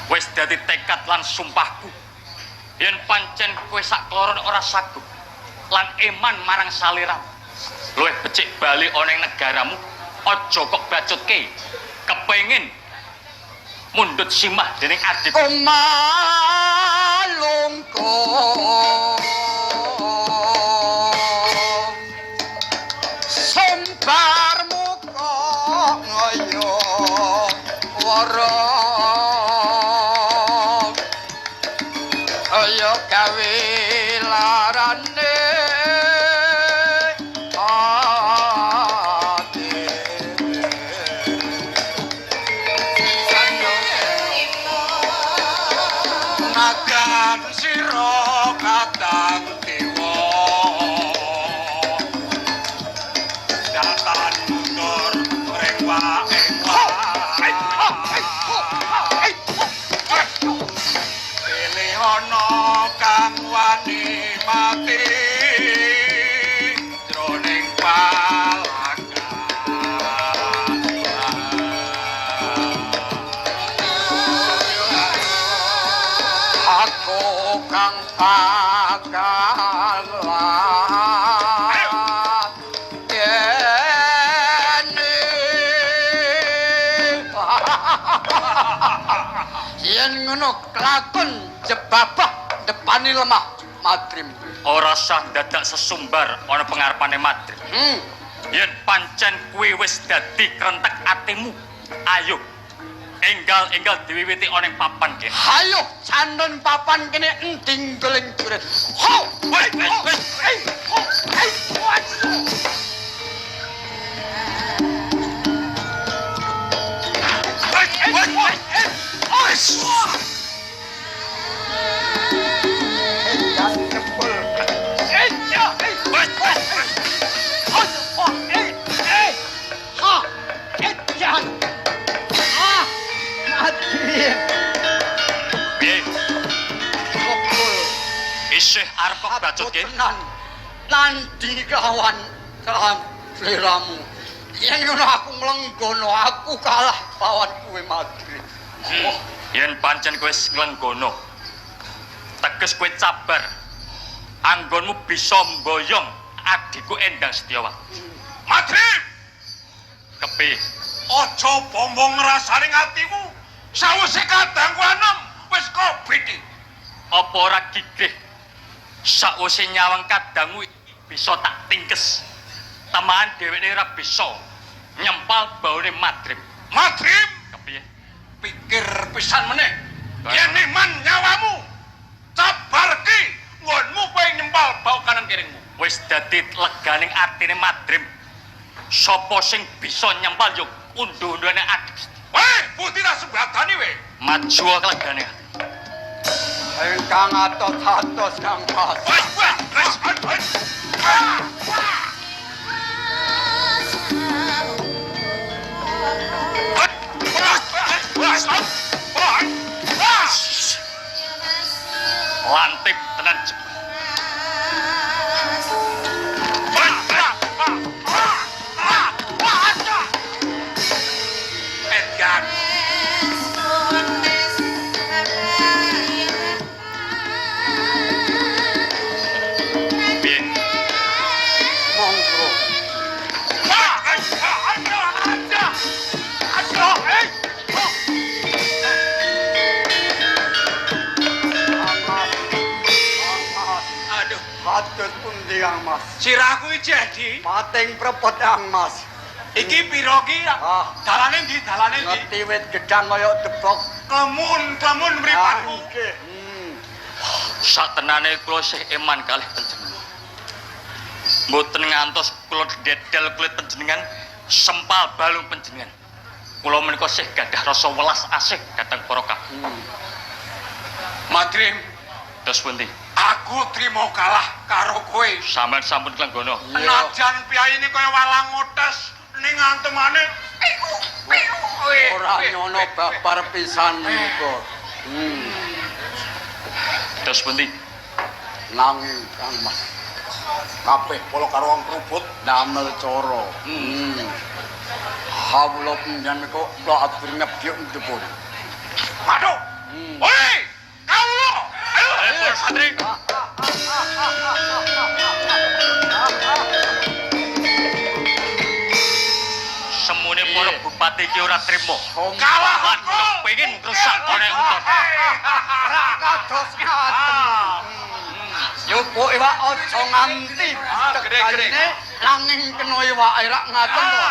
Wis dadi tekad lan sumpahku. Yen pancen kowe sakloron ora sagup lan iman marang saliramu. Luwih becik bali ana ing negaramu, aja kok bacutke. Kepengin mundhut simah dening adit. Komalungkung sembarmu kok ngoyo wara ayo gawe larane nagan sira kadang dewa datan mundur ring pilih ana kang wani mati jroning aku kang pakalan yen ngono kelakon jebabah depani lemah Madrim. Ora sah dadak sesumbar ana pengarepane Madrim. Yen pancen kuwi wis dadi krentek atimu, ayo enggal-enggal diwiwiti ana ing papan kene. Hayo candon papan kene ending geling jurit. Ho! Wait. Isih arep kok bacutke? Nandi kawan sliramu. Yen ngono aku mlenggono, aku kalah lawan kowe Madrid. Yen pancen kowe nglenggono, teges kowe cabar. Anggonmu bisa mboyong adikku Endang Setyawati. Madrid, Kepi, aja bombong ngrasaning atimu. Sawise kadang kuanem wis kobiti. apa ora gigih? Sakwise nyawang kadangmu bisa tak tingkes. Tamahan dheweke ora bisa nyempal baune Madrim. Madrim, Kepiye? pikir pisan meneh. Yen iman nyawamu, cabarke nggonmu kowe nyempal bau kanan kiringmu. Wis dadi leganing atine Madrim. Sapa sing bisa nyempal yo unduh-undune adik. Weh, putih tak sebatani weh. Maju legane. Engkang atos-atos kang pas. Lantip tenan jebul. Edgar, Piye? Monggo. Aduh, Hatus pundi Ang Mas? sirahku iki jadi. Pating prepot Ang Mas. Iki piro ki? Ah. Dalane ndi? Dalane ndi? Ngerti wit gedang kaya debok. Klemun mripatku. Nggih. Satenane kula sih iman kalih panjenengan. Mboten ngantos kula dedel kulit panjenengan, sempal balung panjenengan. Kula menika sih gadah rasa welas asih dhateng para kakung. Madrim, Terus pundi? aku trimo kalah karo kowe. Sampeyan sampun klenggono. Senajan piyayine kaya walang ngotes ning antemane. Ora nyono babar pisan menika. Terus pundi? Nanging Kang Mas. Kabeh kula karo wong kerubut damel cara. Hawula pinjan kok kula atur ngebyuk ndepur. Waduh, Pati ki ora trimo. Kalah Lan aku. kepengin ngrusak konek uton. Ora kados ngaten. Yupo iwak aja nganti gede-gede. tekane nanging kena iwake rak ngaten to.